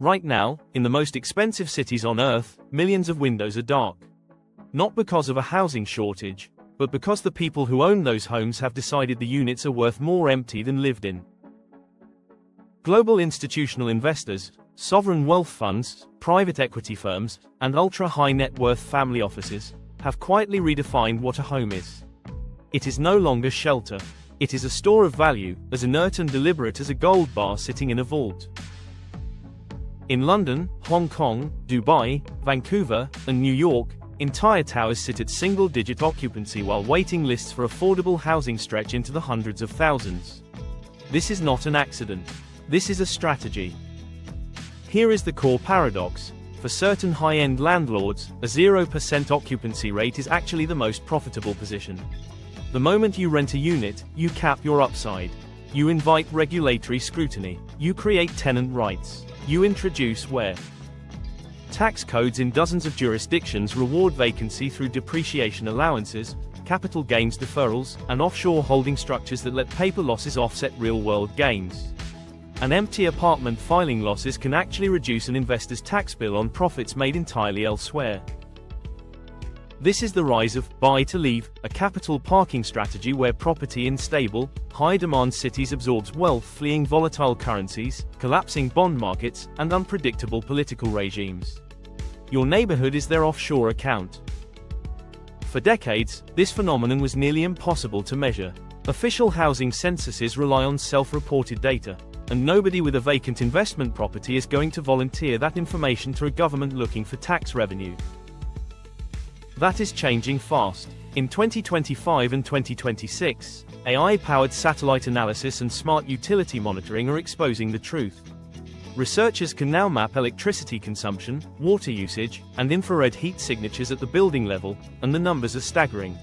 Right now, in the most expensive cities on Earth, millions of windows are dark. Not because of a housing shortage, but because the people who own those homes have decided the units are worth more empty than lived in. Global institutional investors, sovereign wealth funds, private equity firms, and ultra-high net worth family offices have quietly redefined what a home is. It is no longer shelter. It is a store of value, as inert and deliberate as a gold bar sitting in a vault. In London, Hong Kong, Dubai, Vancouver, and New York, entire towers sit at single-digit occupancy while waiting lists for affordable housing stretch into the hundreds of thousands. This is not an accident. This is a strategy. Here is the core paradox. For certain high-end landlords, a 0% occupancy rate is actually the most profitable position. The moment you rent a unit, you cap your upside. You invite regulatory scrutiny. You create tenant rights. You introduce where tax codes in dozens of jurisdictions reward vacancy through depreciation allowances, capital gains deferrals, and offshore holding structures that let paper losses offset real-world gains. An empty apartment filing losses can actually reduce an investor's tax bill on profits made entirely elsewhere. This is the rise of buy-to-leave, a capital parking strategy where property in stable, high-demand cities absorbs wealth fleeing volatile currencies, collapsing bond markets, and unpredictable political regimes. Your neighborhood is their offshore account. For decades, this phenomenon was nearly impossible to measure. Official housing censuses rely on self-reported data, and nobody with a vacant investment property is going to volunteer that information to a government looking for tax revenue. That is changing fast. In 2025 and 2026, AI-powered satellite analysis and smart utility monitoring are exposing the truth. Researchers can now map electricity consumption, water usage, and infrared heat signatures at the building level, and the numbers are staggering.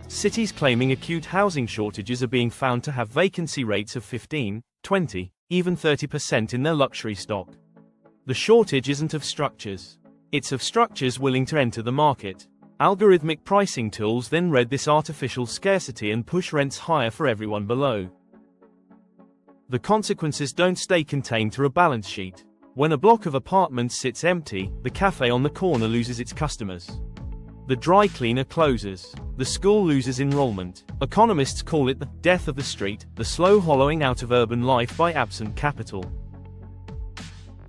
Cities claiming acute housing shortages are being found to have vacancy rates of 15, 20, even 30% in their luxury stock. The shortage isn't of structures. It's of structures willing to enter the market. Algorithmic pricing tools then read this artificial scarcity and push rents higher for everyone below. The consequences don't stay contained to a balance sheet. When a block of apartments sits empty, the cafe on the corner loses its customers. The dry cleaner closes. The school loses enrollment. Economists call it the death of the street, the slow hollowing out of urban life by absent capital.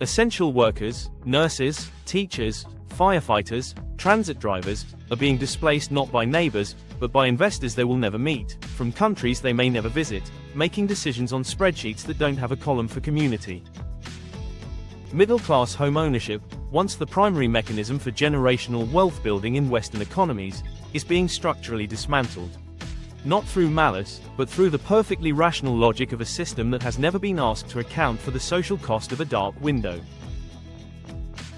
Essential workers, nurses, teachers, firefighters, transit drivers, are being displaced not by neighbors, but by investors they will never meet, from countries they may never visit, making decisions on spreadsheets that don't have a column for community. Middle-class home ownership, once the primary mechanism for generational wealth building in Western economies, is being structurally dismantled. Not through malice, but through the perfectly rational logic of a system that has never been asked to account for the social cost of a dark window.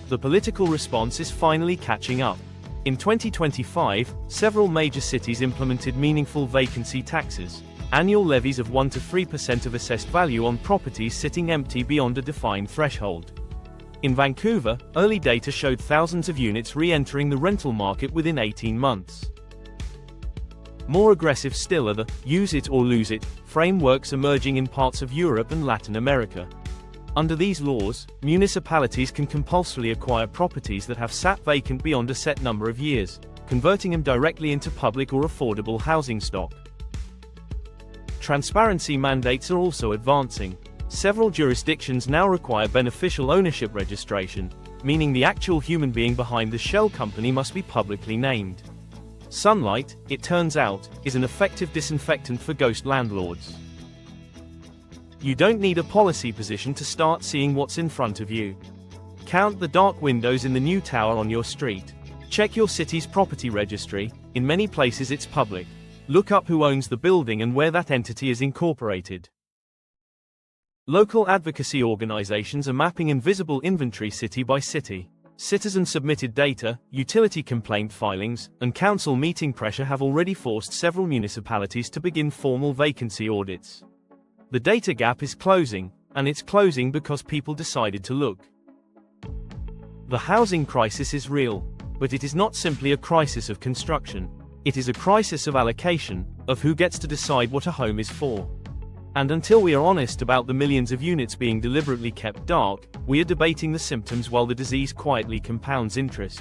The political response is finally catching up. In 2025, several major cities implemented meaningful vacancy taxes, annual levies of 1 to 3% of assessed value on properties sitting empty beyond a defined threshold. In Vancouver, early data showed thousands of units re-entering the rental market within 18 months. More aggressive still are the use it or lose it frameworks emerging in parts of Europe and Latin America. Under these laws, municipalities can compulsorily acquire properties that have sat vacant beyond a set number of years, converting them directly into public or affordable housing stock. Transparency mandates are also advancing. Several jurisdictions now require beneficial ownership registration, meaning the actual human being behind the shell company must be publicly named. Sunlight, it turns out, is an effective disinfectant for ghost landlords. You don't need a policy position to start seeing what's in front of you. Count the dark windows in the new tower on your street. Check your city's property registry. In many places it's public. Look up who owns the building and where that entity is incorporated. Local advocacy organizations are mapping invisible inventory city by city. Citizen-submitted data, utility complaint filings, and council meeting pressure have already forced several municipalities to begin formal vacancy audits. The data gap is closing, and it's closing because people decided to look. The housing crisis is real, but it is not simply a crisis of construction. It is a crisis of allocation, of who gets to decide what a home is for. And until we are honest about the millions of units being deliberately kept dark, we are debating the symptoms while the disease quietly compounds interest.